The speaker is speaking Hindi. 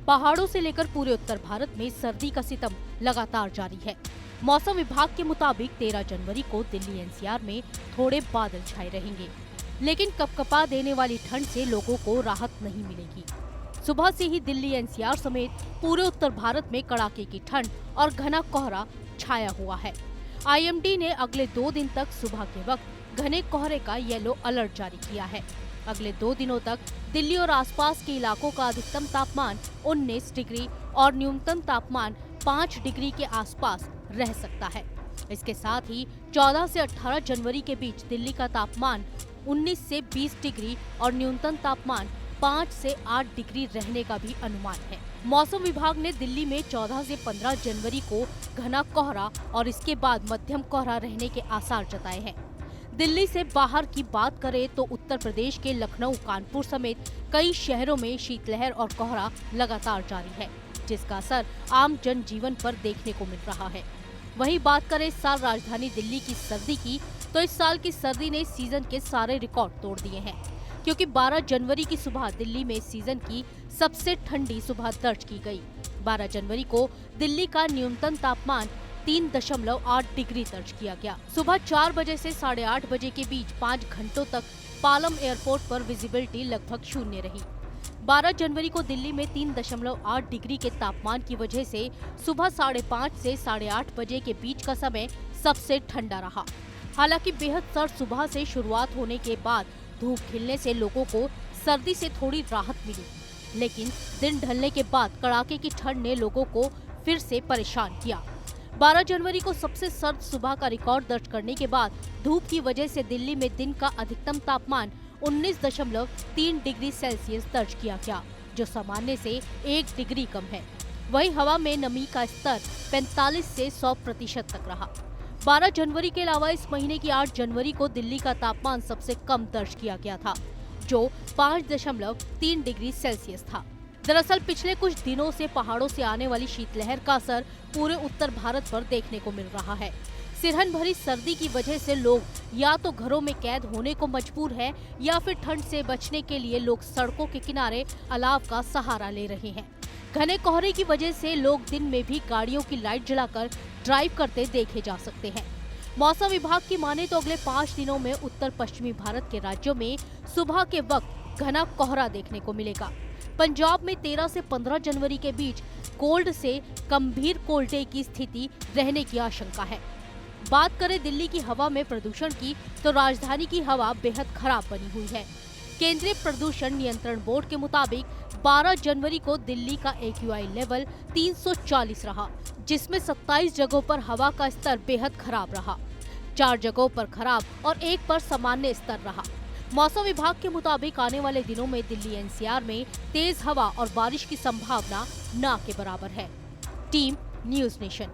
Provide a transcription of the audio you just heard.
पहाड़ों से लेकर पूरे उत्तर भारत में सर्दी का सितम लगातार जारी है। मौसम विभाग के मुताबिक 13 जनवरी को दिल्ली एनसीआर में थोड़े बादल छाए रहेंगे, लेकिन कपकपा देने वाली ठंड से लोगों को राहत नहीं मिलेगी। सुबह से ही दिल्ली एनसीआर समेत पूरे उत्तर भारत में कड़ाके की ठंड और घना कोहरा छाया हुआ है। आईएमडी ने अगले 2 दिन तक सुबह के वक्त घने कोहरे का येलो अलर्ट जारी किया है। अगले 2 दिनों तक दिल्ली और आसपास के इलाकों का अधिकतम तापमान 19 डिग्री और न्यूनतम तापमान 5 डिग्री के आसपास रह सकता है। इसके साथ ही 14 से 18 जनवरी के बीच दिल्ली का तापमान 19 से 20 डिग्री और न्यूनतम तापमान 5 से 8 डिग्री रहने का भी अनुमान है। मौसम विभाग ने दिल्ली में 14 से 15 जनवरी को घना कोहरा और इसके बाद मध्यम कोहरा रहने के आसार जताए हैं। दिल्ली से बाहर की बात करें तो उत्तर प्रदेश के लखनऊ, कानपुर समेत कई शहरों में शीतलहर और कोहरा लगातार जारी है, जिसका असर आम जनजीवन पर देखने को मिल रहा है। वहीं बात करें इस साल राजधानी दिल्ली की सर्दी की, तो इस साल की सर्दी ने सीजन के सारे रिकॉर्ड तोड़ दिए हैं, क्योंकि 12 जनवरी की सुबह दिल्ली में सीजन की सबसे ठंडी सुबह दर्ज की गई। 12 जनवरी को दिल्ली का न्यूनतम तापमान 3.8 डिग्री दर्ज किया गया। सुबह 4 बजे से 8:30 बजे के बीच 5 घंटों तक पालम एयरपोर्ट पर विजिबिलिटी लगभग शून्य रही। 12 जनवरी को दिल्ली में 3.8 डिग्री के तापमान की वजह से सुबह 5:30 से 8:30 बजे के बीच का समय सबसे ठंडा रहा। हालांकि बेहद सर्द सुबह से शुरुआत होने के बाद धूप खिलने से लोगों को सर्दी से थोड़ी राहत मिली, लेकिन दिन ढलने के बाद कड़ाके की ठंड ने लोगों को फिर से परेशान किया। 12 जनवरी को सबसे सर्द सुबह का रिकॉर्ड दर्ज करने के बाद धूप की वजह से दिल्ली में दिन का अधिकतम तापमान 19.3 डिग्री सेल्सियस दर्ज किया गया, जो सामान्य से 1 डिग्री कम है। वहीं हवा में नमी का स्तर 45 से 100% तक रहा। 12 जनवरी के अलावा इस महीने की 8 जनवरी को दिल्ली का तापमान सबसे कम दर्ज किया गया था, जो 5.3 डिग्री सेल्सियस था। दरअसल पिछले कुछ दिनों से पहाड़ों से आने वाली शीतलहर का असर पूरे उत्तर भारत पर देखने को मिल रहा है। सिरहन भरी सर्दी की वजह से लोग या तो घरों में कैद होने को मजबूर हैं, या फिर ठंड से बचने के लिए लोग सड़कों के किनारे अलाव का सहारा ले रहे हैं। घने कोहरे की वजह से लोग दिन में भी गाड़ियों की लाइट जलाकर ड्राइव करते देखे जा सकते हैं। मौसम विभाग की माने तो अगले 5 दिनों में उत्तर पश्चिमी भारत के राज्यों में सुबह के वक्त घना कोहरा देखने को मिलेगा। पंजाब में 13 से 15 जनवरी के बीच कोल्ड से गंभीर कोल्ड डे की स्थिति रहने की आशंका है। बात करें दिल्ली की हवा में प्रदूषण की, तो राजधानी की हवा बेहद खराब बनी हुई है। केंद्रीय प्रदूषण नियंत्रण बोर्ड के मुताबिक 12 जनवरी को दिल्ली का AQI लेवल 340 रहा, जिसमें 27 जगहों पर हवा का स्तर बेहद खराब रहा, 4 जगहों पर खराब और 1 पर सामान्य स्तर रहा। मौसम विभाग के मुताबिक आने वाले दिनों में दिल्ली एनसीआर में तेज हवा और बारिश की संभावना न के बराबर है। Team news nation.